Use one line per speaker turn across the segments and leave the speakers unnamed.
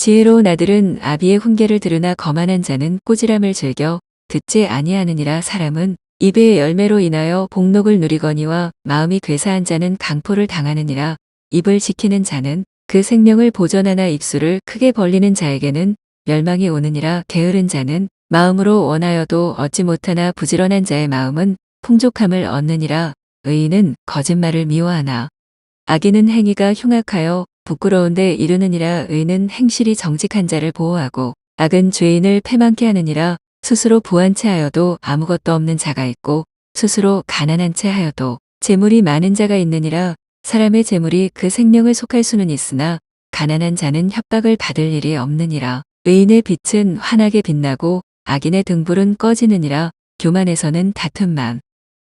지혜로운 아들은 아비의 훈계를 들으나 거만한 자는 꼬지람을 즐겨 듣지 아니하느니라. 사람은 입의 열매로 인하여 복록을 누리거니와 마음이 괴사한 자는 강포를 당하느니라. 입을 지키는 자는 그 생명을 보존하나 입술을 크게 벌리는 자에게는 멸망이 오느니라. 게으른 자는 마음으로 원하여도 얻지 못하나 부지런한 자의 마음은 풍족함을 얻느니라. 의인은 거짓말을 미워하나 악인은 행위가 흉악하여 부끄러운데 이르느니라. 의는 행실이 정직한 자를 보호하고 악은 죄인을 패망케 하느니라. 스스로 부한 채 하여도 아무것도 없는 자가 있고 스스로 가난한 채 하여도 재물이 많은 자가 있느니라. 사람의 재물이 그 생명을 속할 수는 있으나 가난한 자는 협박을 받을 일이 없느니라. 의인의 빛은 환하게 빛나고 악인의 등불은 꺼지느니라. 교만에서는 다툼만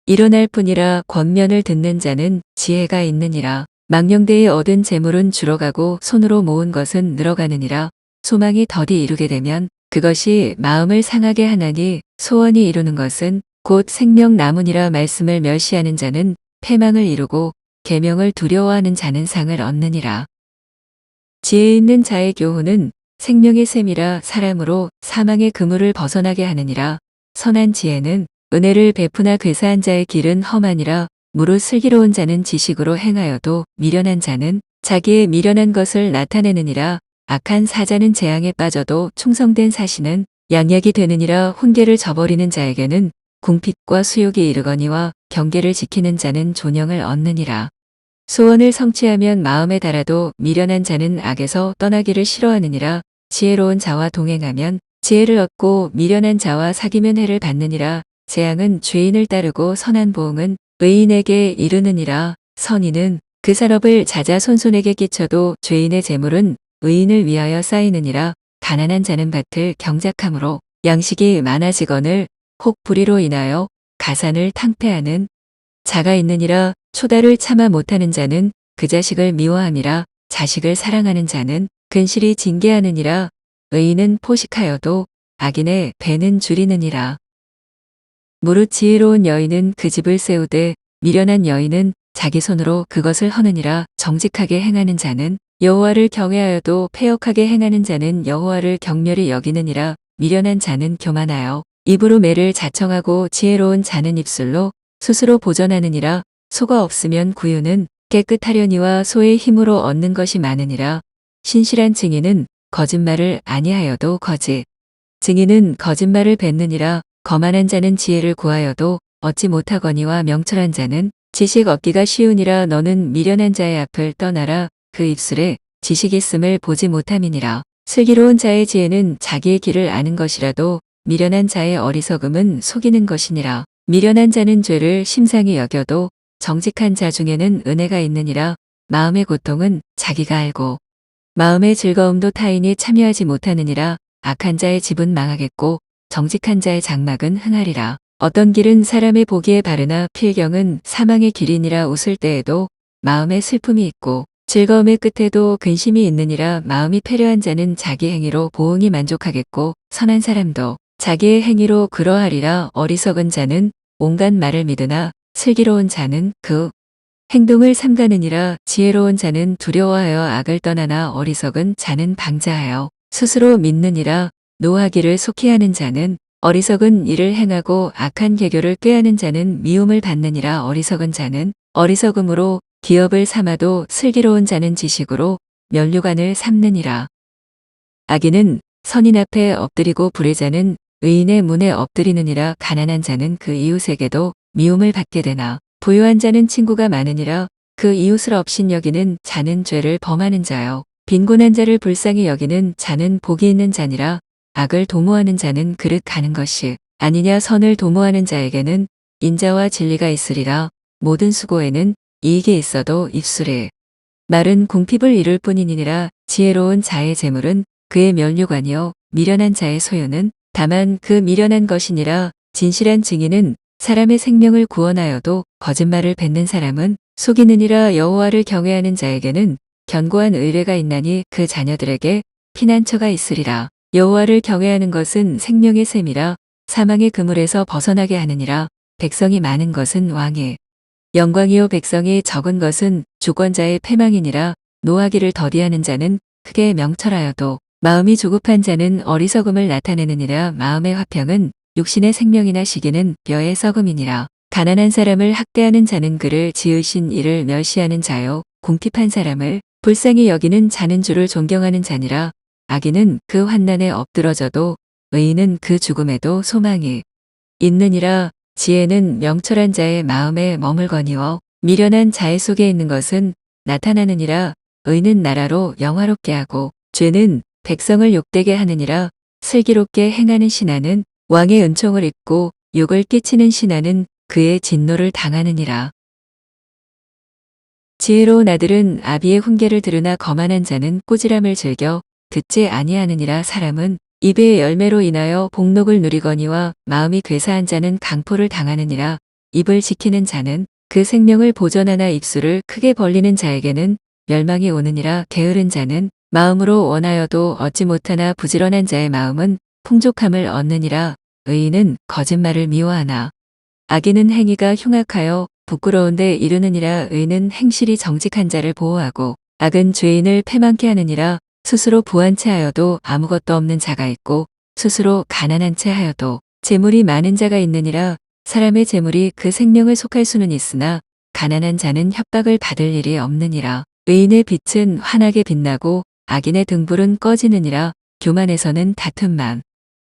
일어날 뿐이라. 권면을 듣는 자는 지혜가 있느니라. 망령되이 얻은 재물은 줄어가고 손으로 모은 것은 늘어가느니라. 소망이 더디 이루게 되면 그것이 마음을 상하게 하나니 소원이 이루는 것은 곧 생명나무니라. 말씀을 멸시하는 자는 패망을 이루고 계명을 두려워하는 자는 상을 얻느니라. 지혜 있는 자의 교훈은 생명의 샘이라. 사람으로 사망의 그물을 벗어나게 하느니라. 선한 지혜는 은혜를 베푸나 괴사한 자의 길은 험하니라. 무릇 슬기로운 자는 지식으로 행하여도 미련한 자는 자기의 미련한 것을 나타내느니라. 악한 사자는 재앙에 빠져도 충성된 사신은 양약이 되느니라. 훈계를 저버리는 자에게는 궁핍과 수욕이 이르거니와 경계를 지키는 자는 존영을 얻느니라. 소원을 성취하면 마음에 달아도 미련한 자는 악에서 떠나기를 싫어하느니라. 지혜로운 자와 동행하면 지혜를 얻고 미련한 자와 사귀면 해를 받느니라. 재앙은 죄인을 따르고 선한 보응은 의인에게 이르느니라. 선인은 그 산업을 자자손손에게 끼쳐도 죄인의 재물은 의인을 위하여 쌓이느니라. 가난한 자는 밭을 경작함으로 양식이 많아지거늘 혹 불의로 인하여 가산을 탕폐하는 자가 있느니라. 초다를 참아 못하는 자는 그 자식을 미워함이라. 자식을 사랑하는 자는 근실이 징계하느니라. 의인은 포식하여도 악인의 배는 줄이느니라. 무릇 지혜로운 여인은 그 집을 세우되 미련한 여인은 자기 손으로 그것을 허느니라. 정직하게 행하는 자는 여호와를 경외하여도 패역하게 행하는 자는 여호와를 경멸히 여기느니라. 미련한 자는 교만하여 입으로 매를 자청하고 지혜로운 자는 입술로 스스로 보전하느니라. 소가 없으면 구유는 깨끗하려니와 소의 힘으로 얻는 것이 많으니라. 신실한 증인은 거짓말을 아니하여도 거짓 증인은 거짓말을 뱉느니라. 거만한 자는 지혜를 구하여도 얻지 못하거니와 명철한 자는 지식 얻기가 쉬우니라. 너는 미련한 자의 앞을 떠나라. 그 입술에 지식 있음을 보지 못함이니라. 슬기로운 자의 지혜는 자기의 길을 아는 것이라도 미련한 자의 어리석음은 속이는 것이니라. 미련한 자는 죄를 심상히 여겨도 정직한 자 중에는 은혜가 있느니라. 마음의 고통은 자기가 알고 마음의 즐거움도 타인이 참여하지 못하느니라. 악한 자의 집은 망하겠고 정직한 자의 장막은 흥하리라. 어떤 길은 사람의 보기에 바르나 필경은 사망의 길이니라. 웃을 때에도 마음에 슬픔이 있고 즐거움의 끝에도 근심이 있느니라. 마음이 패려한 자는 자기 행위로 보응이 만족하겠고 선한 사람도 자기의 행위로 그러하리라. 어리석은 자는 온갖 말을 믿으나 슬기로운 자는 그 행동을 삼가느니라. 지혜로운 자는 두려워하여 악을 떠나나 어리석은 자는 방자하여 스스로 믿느니라. 노하기를 속히 하는 자는 어리석은 일을 행하고 악한 계교를 꾀하는 자는 미움을 받느니라. 어리석은 자는 어리석음으로 기업을 삼아도 슬기로운 자는 지식으로 면류관을 삼느니라. 악인은 선인 앞에 엎드리고 불의자는 의인의 문에 엎드리느니라. 가난한 자는 그 이웃에게도 미움을 받게 되나 부유한 자는 친구가 많으니라. 그 이웃을 업신여기는 자는 죄를 범하는 자요 빈곤한 자를 불쌍히 여기는 자는 복이 있는 자니라. 악을 도모하는 자는 그릇 가는 것이 아니냐. 선을 도모하는 자에게는 인자와 진리가 있으리라. 모든 수고에는 이익이 있어도 입술에 말은 궁핍을 이룰 뿐이니라. 지혜로운 자의 재물은 그의 면류관이요 미련한 자의 소유는 다만 그 미련한 것이니라. 진실한 증인은 사람의 생명을 구원하여도 거짓말을 뱉는 사람은 속이느니라. 여호와를 경외하는 자에게는 견고한 의뢰가 있나니 그 자녀들에게 피난처가 있으리라. 여호와를 경외하는 것은 생명의 샘이라. 사망의 그물에서 벗어나게 하느니라. 백성이 많은 것은 왕의 영광이요 백성이 적은 것은 주권자의 패망이니라. 노하기를 더디하는 자는 크게 명철하여도 마음이 조급한 자는 어리석음을 나타내느니라. 마음의 화평은 육신의 생명이나 시기는 뼈의 썩음이니라. 가난한 사람을 학대하는 자는 그를 지으신 이를 멸시하는 자요. 궁핍한 사람을 불쌍히 여기는 자는 주를 존경하는 자니라. 악인은 그 환난에 엎드러져도 의인은 그 죽음에도 소망이 있느니라. 지혜는 명철한 자의 마음에 머물거니와 미련한 자의 속에 있는 것은 나타나느니라. 의는 나라로 영화롭게 하고 죄는 백성을 욕되게 하느니라. 슬기롭게 행하는 신하는 왕의 은총을 입고 욕을 끼치는 신하는 그의 진노를 당하느니라. 지혜로운 아들은 아비의 훈계를 들으나 거만한 자는 꼬질함을 즐겨 듣지 아니하느니라. 사람은 입의 열매로 인하여 복록을 누리거니와 마음이 괴사한 자는 강포를 당하느니라. 입을 지키는 자는 그 생명을 보존하나 입술을 크게 벌리는 자에게는 멸망이 오느니라. 게으른 자는 마음으로 원하여도 얻지 못하나 부지런한 자의 마음은 풍족함을 얻느니라. 의인은 거짓말을 미워하나 악인은 행위가 흉악하여 부끄러운데 이르느니라. 의인은 행실이 정직한 자를 보호하고 악은 죄인을 패망케 하느니라. 스스로 부한 채 하여도 아무것도 없는 자가 있고 스스로 가난한 채 하여도 재물이 많은 자가 있느니라. 사람의 재물이 그 생명을 속할 수는 있으나 가난한 자는 협박을 받을 일이 없느니라. 의인의 빛은 환하게 빛나고 악인의 등불은 꺼지느니라. 교만에서는 다툼만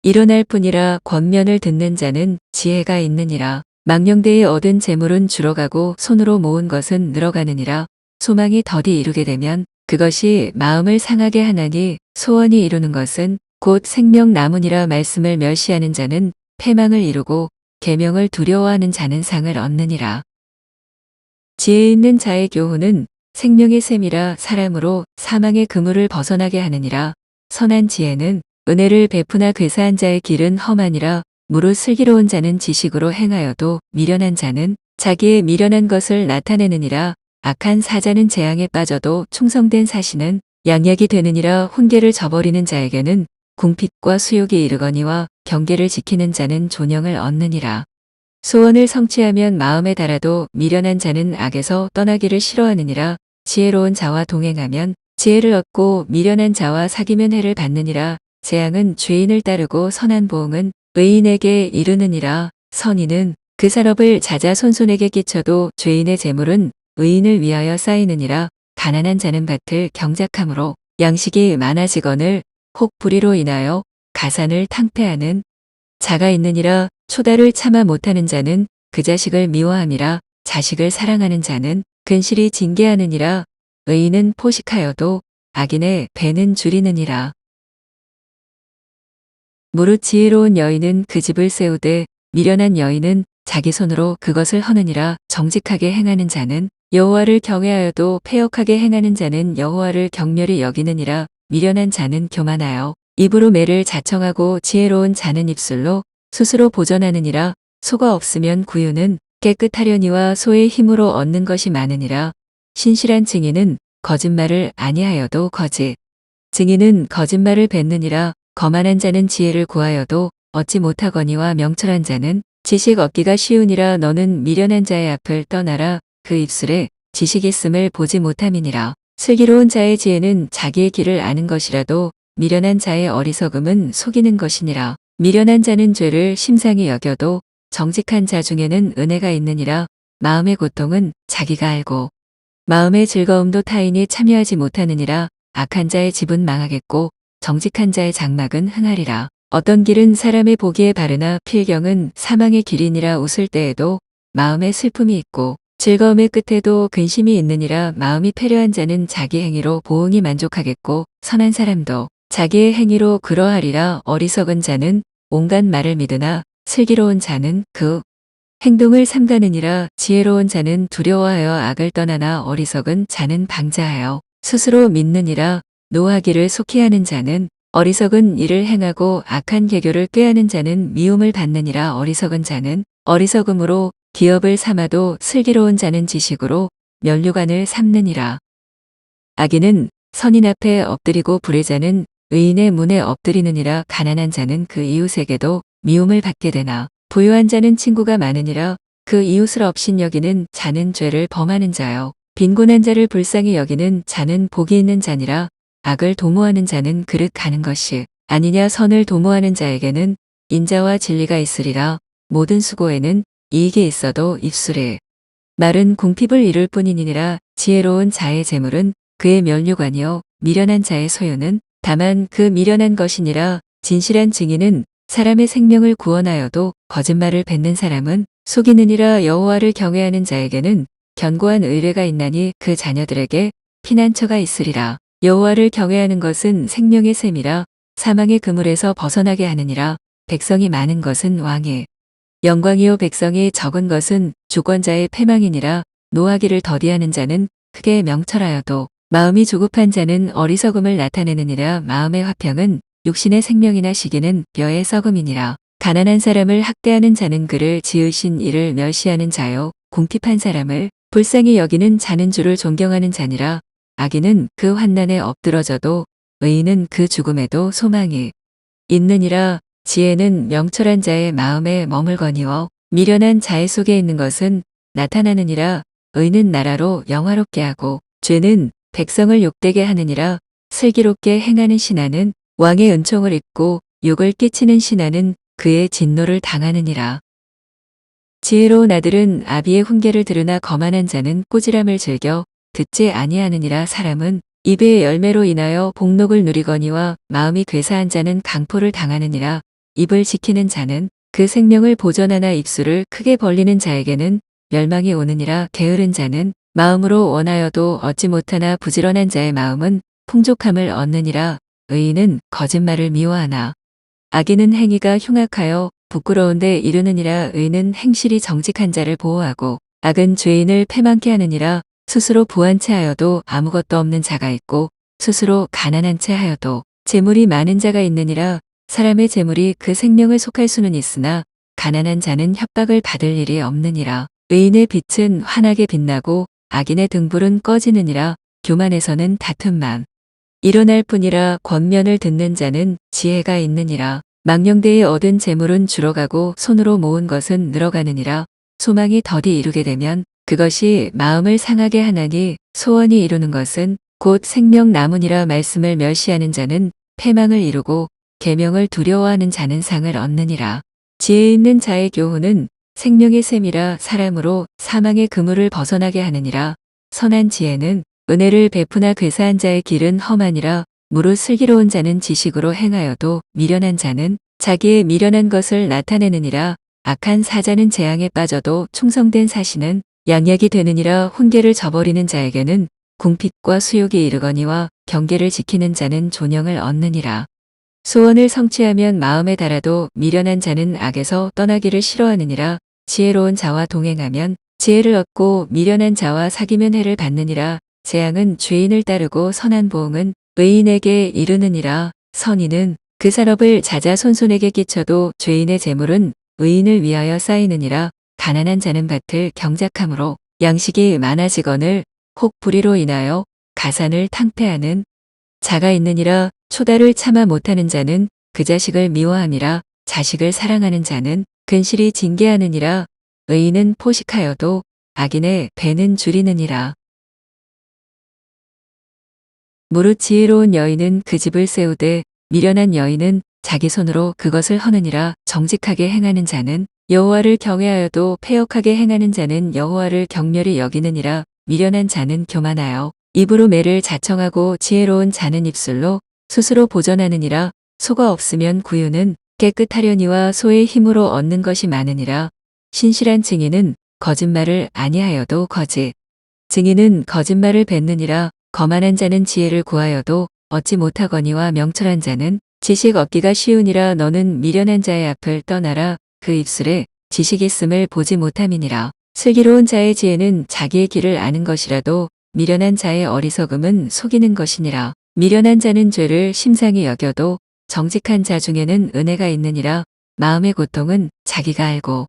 일어날 뿐이라. 권면을 듣는 자는 지혜가 있느니라. 망령되이 얻은 재물은 줄어가고 손으로 모은 것은 늘어가느니라. 소망이 덜이 이루게 되면 그것이 마음을 상하게 하나니 소원이 이루는 것은 곧 생명나무니라. 말씀을 멸시하는 자는 패망을 이루고 계명을 두려워하는 자는 상을 얻느니라. 지혜 있는 자의 교훈은 생명의 샘이라. 사람으로 사망의 그물을 벗어나게 하느니라. 선한 지혜는 은혜를 베푸나 괴사한 자의 길은 험하니라. 무릇 슬기로운 자는 지식으로 행하여도 미련한 자는 자기의 미련한 것을 나타내느니라. 악한 사자는 재앙에 빠져도 충성된 사신은 양약이 되느니라. 훈계를 저버리는 자에게는 궁핍과 수욕이 이르거니와 경계를 지키는 자는 존영을 얻느니라. 소원을 성취하면 마음에 달아도 미련한 자는 악에서 떠나기를 싫어하느니라. 지혜로운 자와 동행하면 지혜를 얻고 미련한 자와 사귀면 해를 받느니라. 재앙은 죄인을 따르고 선한 보응은 의인에게 이르느니라. 선인은 그 산업을 자자손손에게 끼쳐도 죄인의 재물은 의인을 위하여 쌓이느니라. 가난한 자는 밭을 경작함으로 양식이 많아지거늘 혹 불의로 인하여 가산을 탕폐하는 자가 있느니라. 초다를 참아 못하는 자는 그 자식을 미워함이라. 자식을 사랑하는 자는 근실이 징계하느니라. 의인은 포식하여도 악인의 배는 줄이느니라. 무릇 지혜로운 여인은 그 집을 세우되 미련한 여인은 자기 손으로 그것을 허느니라. 정직하게 행하는 자는 여호와를 경외하여도 패역하게 행하는 자는 여호와를 경멸히 여기느니라. 미련한 자는 교만하여 입으로 매를 자청하고 지혜로운 자는 입술로 스스로 보전하느니라. 소가 없으면 구유는 깨끗하려니와 소의 힘으로 얻는 것이 많으니라. 신실한 증인은 거짓말을 아니하여도 거짓 증인은 거짓말을 뱉느니라. 거만한 자는 지혜를 구하여도 얻지 못하거니와 명철한 자는 지식 얻기가 쉬우니라. 너는 미련한 자의 앞을 떠나라. 그 입술에 지식 있음을 보지 못함이니라. 슬기로운 자의 지혜는 자기의 길을 아는 것이라도 미련한 자의 어리석음은 속이는 것이니라. 미련한 자는 죄를 심상히 여겨도 정직한 자 중에는 은혜가 있느니라. 마음의 고통은 자기가 알고 마음의 즐거움도 타인이 참여하지 못하느니라. 악한 자의 집은 망하겠고 정직한 자의 장막은 흥하리라. 어떤 길은 사람의 보기에 바르나 필경은 사망의 길이니라. 웃을 때에도 마음에 슬픔이 있고 즐거움의 끝에도 근심이 있느니라. 마음이 패려한 자는 자기 행위로 보응이 만족하겠고 선한 사람도 자기의 행위로 그러하리라. 어리석은 자는 온갖 말을 믿으나 슬기로운 자는 그 행동을 삼가느니라. 지혜로운 자는 두려워하여 악을 떠나나 어리석은 자는 방자하여 스스로 믿느니라. 노하기를 속히 하는 자는 어리석은 일을 행하고 악한 계교를 꾀하는 자는 미움을 받느니라. 어리석은 자는 어리석음으로 기업을 삼아도 슬기로운 자는 지식으로 면류관을 삼느니라. 악인은 선인 앞에 엎드리고 불의자는 의인의 문에 엎드리느니라. 가난한 자는 그 이웃에게도 미움을 받게 되나 부유한 자는 친구가 많으니라. 그 이웃을 업신여기는 자는 죄를 범하는 자요 빈곤한 자를 불쌍히 여기는 자는 복이 있는 자니라. 악을 도모하는 자는 그릇 가는 것이 아니냐. 선을 도모하는 자에게는 인자와 진리가 있으리라. 모든 수고에는 이익이 있어도 입술에 말은 궁핍을 이룰 뿐이니라. 지혜로운 자의 재물은 그의 면류관이요 미련한 자의 소유는 다만 그 미련한 것이니라. 진실한 증인은 사람의 생명을 구원하여도 거짓말을 뱉는 사람은 속이느니라. 여호와를 경외하는 자에게는 견고한 의뢰가 있나니 그 자녀들에게 피난처가 있으리라. 여호와를 경외하는 것은 생명의 셈이라. 사망의 그물에서 벗어나게 하느니라. 백성이 많은 것은 왕의 영광이요 백성이 적은 것은 주권자의 패망이니라. 노하기를 더디하는 자는 크게 명철하여도 마음이 조급한 자는 어리석음을 나타내느니라. 마음의 화평은 육신의 생명이나 시기는 뼈의 썩음이니라. 가난한 사람을 학대하는 자는 그를 지으신 이를 멸시하는 자요 궁핍한 사람을 불쌍히 여기는 자는 주를 존경하는 자니라. 악인은 그 환난에 엎드러져도 의인은 그 죽음에도 소망이 있느니라. 지혜는 명철한 자의 마음에 머물거니와 미련한 자의 속에 있는 것은 나타나느니라. 의는 나라로 영화롭게 하고 죄는 백성을 욕되게 하느니라. 슬기롭게 행하는 신하는 왕의 은총을 입고 욕을 끼치는 신하는 그의 진노를 당하느니라. 지혜로운 아들은 아비의 훈계를 들으나 거만한 자는 꼬질함을 즐겨 듣지 아니하느니라. 사람은 입의 열매로 인하여 복록을 누리거니와 마음이 괴사한 자는 강포를 당하느니라. 입을 지키는 자는 그 생명을 보존하나 입술을 크게 벌리는 자에게는 멸망이 오느니라. 게으른 자는 마음으로 원하여도 얻지 못하나 부지런한 자의 마음은 풍족함을 얻느니라. 의인은 거짓말을 미워하나 악인은 행위가 흉악하여 부끄러운데 이르느니라. 의인은 행실이 정직한 자를 보호하고 악은 죄인을 패망케 하느니라. 스스로 부한 채 하여도 아무것도 없는 자가 있고 스스로 가난한 채 하여도 재물이 많은 자가 있느니라. 사람의 재물이 그 생명을 속할 수는 있으나 가난한 자는 협박을 받을 일이 없느니라. 의인의 빛은 환하게 빛나고 악인의 등불은 꺼지느니라. 교만에서는 다툼만 일어날 뿐이라. 권면을 듣는 자는 지혜가 있느니라. 망령되이 얻은 재물은 줄어가고 손으로 모은 것은 늘어가느니라. 소망이 더디 이루게 되면 그것이 마음을 상하게 하나니 소원이 이루는 것은 곧 생명나무니라. 말씀을 멸시하는 자는 패망을 이루고 계명을 두려워하는 자는 상을 얻느니라. 지혜 있는 자의 교훈은 생명의 셈이라. 사람으로 사망의 그물을 벗어나게 하느니라. 선한 지혜는 은혜를 베푸나 괴사한 자의 길은 험하니라. 무릇 슬기로운 자는 지식으로 행하여도 미련한 자는 자기의 미련한 것을 나타내느니라. 악한 사자는 재앙에 빠져도 충성된 사신은 양약이 되느니라. 훈계를 저버리는 자에게는 궁핍과 수욕이 이르거니와 경계를 지키는 자는 존영을 얻느니라. 소원을 성취하면 마음에 달아도 미련한 자는 악에서 떠나기를 싫어하느니라. 지혜로운 자와 동행하면 지혜를 얻고 미련한 자와 사귀면 해를 받느니라. 재앙은 죄인을 따르고 선한 보응은 의인에게 이르느니라. 선인은 그 산업을 자자손손에게 끼쳐도 죄인의 재물은 의인을 위하여 쌓이느니라. 가난한 자는 밭을 경작함으로 양식이 많아지거늘 혹 불의로 인하여 가산을 탕폐하는 자가 있느니라. 초다를 참아 못하는 자는 그 자식을 미워함이라. 자식을 사랑하는 자는 근실이 징계하느니라. 의인은 포식하여도 악인의 배는 줄이느니라. 무릇 지혜로운 여인은 그 집을 세우되 미련한 여인은 자기 손으로 그것을 허느니라. 정직하게 행하는 자는 여호와를 경외하여도 패역하게 행하는 자는 여호와를 경멸히 여기느니라. 미련한 자는 교만하여 입으로 매를 자청하고 지혜로운 자는 입술로 스스로 보전하느니라. 소가 없으면 구유는 깨끗하려니와 소의 힘으로 얻는 것이 많으니라. 신실한 증인은 거짓말을 아니하여도 거짓 증인은 거짓말을 뱉느니라. 거만한 자는 지혜를 구하여도 얻지 못하거니와 명철한 자는 지식 얻기가 쉬우니라. 너는 미련한 자의 앞을 떠나라. 그 입술에 지식 있음을 보지 못함이니라. 슬기로운 자의 지혜는 자기의 길을 아는 것이라도 미련한 자의 어리석음은 속이는 것이니라. 미련한 자는 죄를 심상히 여겨도 정직한 자 중에는 은혜가 있느니라. 마음의 고통은 자기가 알고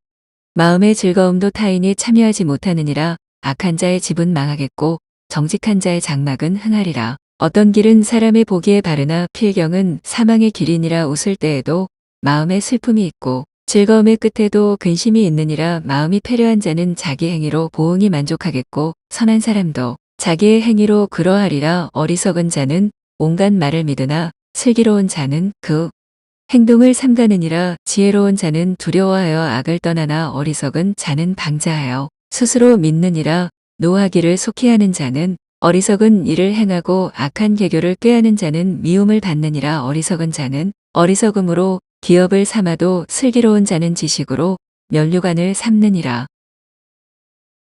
마음의 즐거움도 타인이 참여하지 못하느니라. 악한 자의 집은 망하겠고 정직한 자의 장막은 흥하리라. 어떤 길은 사람의 보기에 바르나 필경은 사망의 길이니라. 웃을 때에도 마음에 슬픔이 있고 즐거움의 끝에도 근심이 있느니라. 마음이 패려한 자는 자기 행위로 보응이 만족하겠고 선한 사람도 자기의 행위로 그러하리라. 어리석은 자는 온갖 말을 믿으나 슬기로운 자는 그 행동을 삼가느니라. 지혜로운 자는 두려워하여 악을 떠나나 어리석은 자는 방자하여 스스로 믿느니라. 노하기를 속히 하는 자는 어리석은 일을 행하고 악한 계교를 꾀하는 자는 미움을 받느니라. 어리석은 자는 어리석음으로 기업을 삼아도 슬기로운 자는 지식으로 면류관을 삼느니라.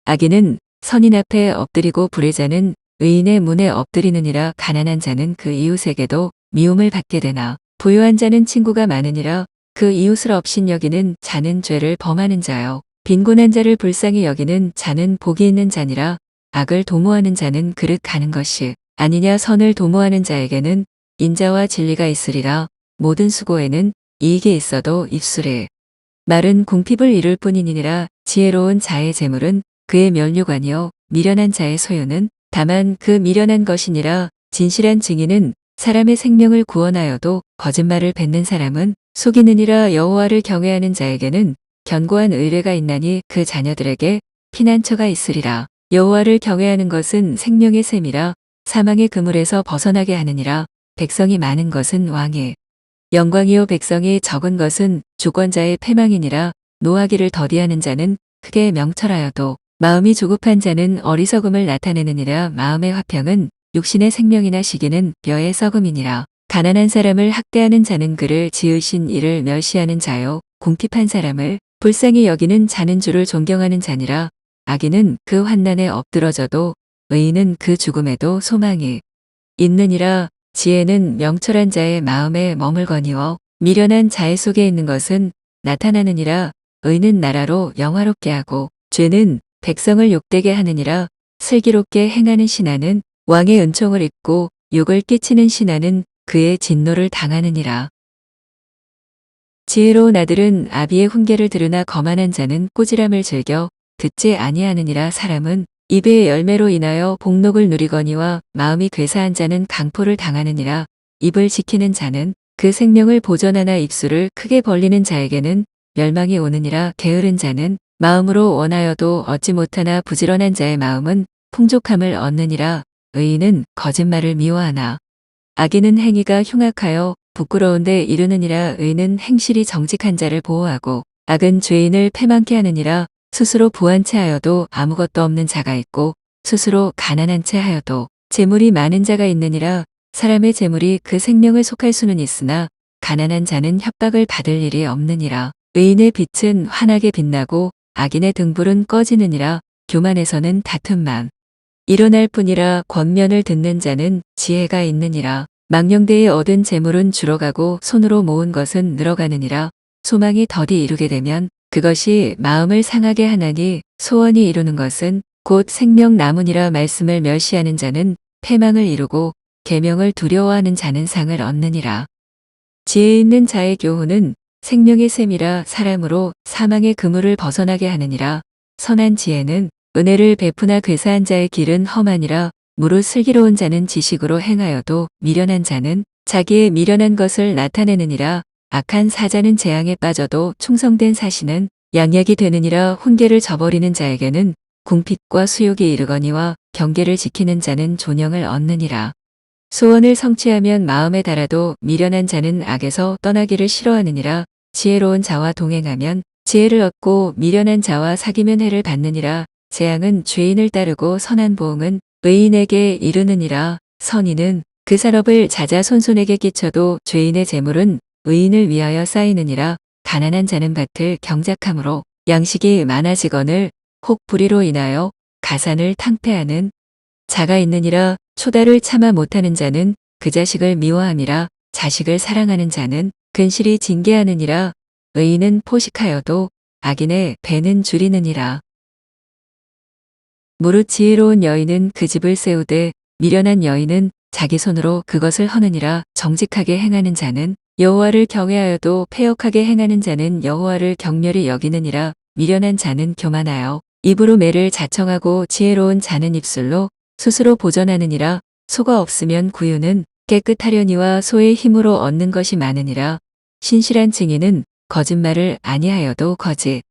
악인은 선인 앞에 엎드리고 불의자는 의인의 문에 엎드리느니라. 가난한 자는 그 이웃에게도 미움을 받게 되나 부유한 자는 친구가 많으니라. 그 이웃을 업신 여기는 자는 죄를 범하는 자요 빈곤한 자를 불쌍히 여기는 자는 복이 있는 자니라. 악을 도모하는 자는 그릇 가는 것이 아니냐. 선을 도모하는 자에게는 인자와 진리가 있으리라. 모든 수고에는 이익이 있어도 입술에 말은 궁핍을 이룰 뿐이니라. 지혜로운 자의 재물은 그의 면류관이요 미련한 자의 소유는 다만 그 미련한 것이니라. 진실한 증인은 사람의 생명을 구원하여도 거짓말을 뱉는 사람은 속이느니라. 여호와를 경외하는 자에게는 견고한 의뢰가 있나니 그 자녀들에게 피난처가 있으리라. 여호와를 경외하는 것은 생명의 셈이라. 사망의 그물에서 벗어나게 하느니라. 백성이 많은 것은 왕의 영광이요 백성이 적은 것은 주권자의 패망이니라. 노하기를 더디하는 자는 크게 명철하여도 마음이 조급한 자는 어리석음을 나타내느니라. 마음의 화평은 육신의 생명이나 시기는 뼈의 썩음이니라. 가난한 사람을 학대하는 자는 그를 지으신 이를 멸시하는 자요 궁핍한 사람을 불쌍히 여기는 자는 주를 존경하는 자니라. 악인은 그 환난에 엎드러져도 의인은 그 죽음에도 소망이 있느니라. 지혜는 명철한 자의 마음에 머물거니와 미련한 자의 속에 있는 것은 나타나느니라. 의는 나라로 영화롭게 하고 죄는 백성을 욕되게 하느니라. 슬기롭게 행하는 신하는 왕의 은총을 입고 욕을 끼치는 신하는 그의 진노를 당하느니라. 지혜로운 아들은 아비의 훈계를 들으나 거만한 자는 꼬지람을 즐겨 듣지 아니하느니라. 사람은 입의 열매로 인하여 복록을 누리거니와 마음이 괴사한 자는 강포를 당하느니라. 입을 지키는 자는 그 생명을 보존하나 입술을 크게 벌리는 자에게는 멸망이 오느니라. 게으른 자는 마음으로 원하여도 얻지 못하나 부지런한 자의 마음은 풍족함을 얻느니라. 의인은 거짓말을 미워하나 악인은 행위가 흉악하여 부끄러운데 이르느니라. 의인은 행실이 정직한 자를 보호하고 악은 죄인을 패망케 하느니라. 스스로 부한 채 하여도 아무것도 없는 자가 있고 스스로 가난한 채 하여도 재물이 많은 자가 있느니라. 사람의 재물이 그 생명을 속할 수는 있으나 가난한 자는 협박을 받을 일이 없느니라. 의인의 빛은 환하게 빛나고 악인의 등불은 꺼지느니라. 교만에서는 다툼만 일어날 뿐이라. 권면을 듣는 자는 지혜가 있느니라. 망령되이 얻은 재물은 줄어가고 손으로 모은 것은 늘어가느니라. 소망이 더디 이루게 되면 그것이 마음을 상하게 하나니 소원이 이루는 것은 곧 생명 나무니라. 말씀을 멸시하는 자는 패망을 이루고 계명을 두려워하는 자는 상을 얻느니라. 지혜 있는 자의 교훈은 생명의 셈이라. 사람으로 사망의 그물을 벗어나게 하느니라. 선한 지혜는 은혜를 베푸나 괴사한 자의 길은 험하니라. 무릇 슬기로운 자는 지식으로 행하여도 미련한 자는 자기의 미련한 것을 나타내느니라. 악한 사자는 재앙에 빠져도 충성된 사신은 양약이 되느니라. 훈계를 저버리는 자에게는 궁핍과 수욕이 이르거니와 경계를 지키는 자는 존영을 얻느니라. 소원을 성취하면 마음에 달아도 미련한 자는 악에서 떠나기를 싫어하느니라. 지혜로운 자와 동행하면 지혜를 얻고 미련한 자와 사귀면 해를 받느니라. 재앙은 죄인을 따르고 선한 보응은 의인에게 이르느니라. 선인은 그 산업을 자자손손에게 끼쳐도 죄인의 재물은 의인을 위하여 쌓이느니라. 가난한 자는 밭을 경작함으로 양식이 많아지거늘 혹 불의로 인하여 가산을 탕폐하는 자가 있느니라. 초다를 참아 못하는 자는 그 자식을 미워함이라. 자식을 사랑하는 자는 근실이 징계하느니라. 의인은 포식하여도 악인의 배는 줄이느니라. 무릇 지혜로운 여인은 그 집을 세우되 미련한 여인은 자기 손으로 그것을 허느니라. 정직하게 행하는 자는 여호와를 경외하여도 패역하게 행하는 자는 여호와를 경멸히 여기느니라. 미련한 자는 교만하여 입으로 매를 자청하고 지혜로운 자는 입술로 스스로 보전하느니라. 소가 없으면 구유는 깨끗하려니와 소의 힘으로 얻는 것이 많으니라. 신실한 증인은 거짓말을 아니하여도 거짓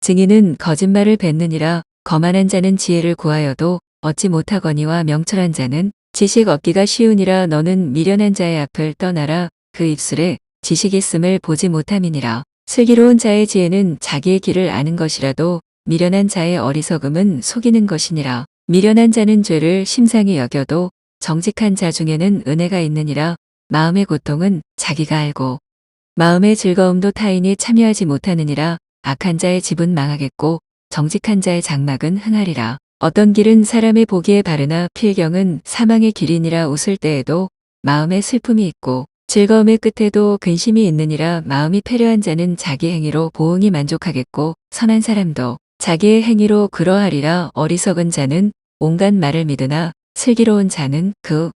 증인은 거짓말을 뱉느니라. 거만한 자는 지혜를 구하여도 얻지 못하거니와 명철한 자는 지식 얻기가 쉬우니라. 너는 미련한 자의 앞을 떠나라. 그 입술에 지식 있음을 보지 못함이니라. 슬기로운 자의 지혜는 자기의 길을 아는 것이라도 미련한 자의 어리석음은 속이는 것이니라. 미련한 자는 죄를 심상히 여겨도 정직한 자 중에는 은혜가 있느니라. 마음의 고통은 자기가 알고 마음의 즐거움도 타인이 참여하지 못하느니라. 악한 자의 집은 망하겠고 정직한 자의 장막은 흥하리라. 어떤 길은 사람의 보기에 바르나 필경은 사망의 길이니라. 웃을 때에도 마음에 슬픔이 있고 즐거움의 끝에도 근심이 있느니라. 마음이 패려한 자는 자기 행위로 보응이 만족하겠고 선한 사람도 자기의 행위로 그러하리라. 어리석은 자는 온갖 말을 믿으나 슬기로운 자는 그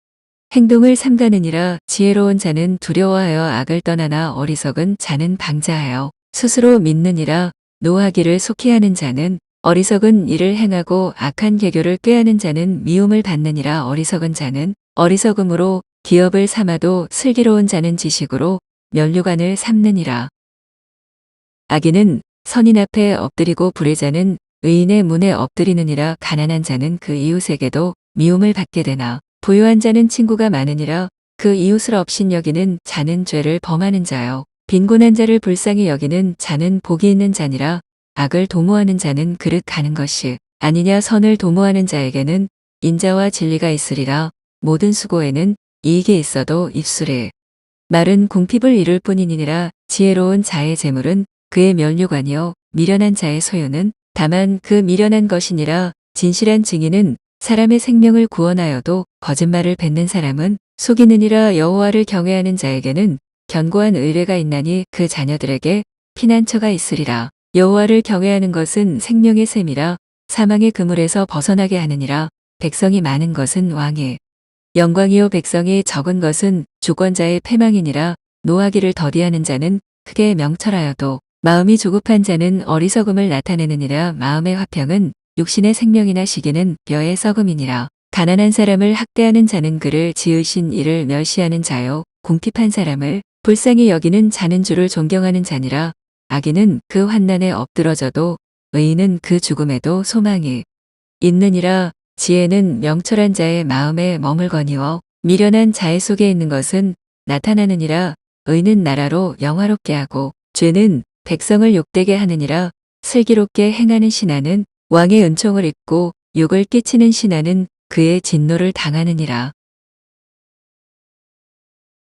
행동을 삼가느니라. 지혜로운 자는 두려워하여 악을 떠나나 어리석은 자는 방자하여 스스로 믿느니라. 노하기를 속히 하는 자는 어리석은 일을 행하고 악한 계교를 꾀하는 자는 미움을 받느니라. 어리석은 자는 어리석음으로 기업을 삼아도 슬기로운 자는 지식으로 면류관을 삼느니라. 악인은 선인 앞에 엎드리고 불의자는 의인의 문에 엎드리느니라. 가난한 자는 그 이웃에게도 미움을 받게 되나 부유한 자는 친구가 많으니라. 그 이웃을 업신여기는 자는 죄를 범하는 자요. 빈곤한 자를 불쌍히 여기는 자는 복이 있는 자니라. 악을 도모하는 자는 그릇 가는 것이 아니냐. 선을 도모하는 자에게는 인자와 진리가 있으리라. 모든 수고에는 이익이 있어도 입술에 말은 궁핍을 이룰 뿐이니라. 지혜로운 자의 재물은 그의 면류관이요 미련한 자의 소유는 다만 그 미련한 것이니라. 진실한 증인은 사람의 생명을 구원하여도 거짓말을 뱉는 사람은 속이느니라. 여호와를 경외하는 자에게는 견고한 의뢰가 있나니 그 자녀들에게 피난처가 있으리라. 여호와를 경외하는 것은 생명의 셈이라. 사망의 그물에서 벗어나게 하느니라. 백성이 많은 것은 왕의 영광이요 백성이 적은 것은 주권자의 패망이니라. 노하기를 더디하는 자는 크게 명철하여도 마음이 조급한 자는 어리석음을 나타내느니라. 마음의 화평은 육신의 생명이나 시기는 뼈의 썩음이니라. 가난한 사람을 학대하는 자는 그를 지으신 이를 멸시하는 자요 궁핍한 사람을 불쌍히 여기는 자는 주를 존경하는 자니라. 악인은 그 환난에 엎드러져도 의인은 그 죽음에도 소망이 있느니라. 지혜는 명철한 자의 마음에 머물거니와 미련한 자의 속에 있는 것은 나타나느니라. 의는 나라로 영화롭게 하고 죄는 백성을 욕되게 하느니라. 슬기롭게 행하는 신하는 왕의 은총을 입고 욕을 끼치는 신하는 그의 진노를 당하느니라.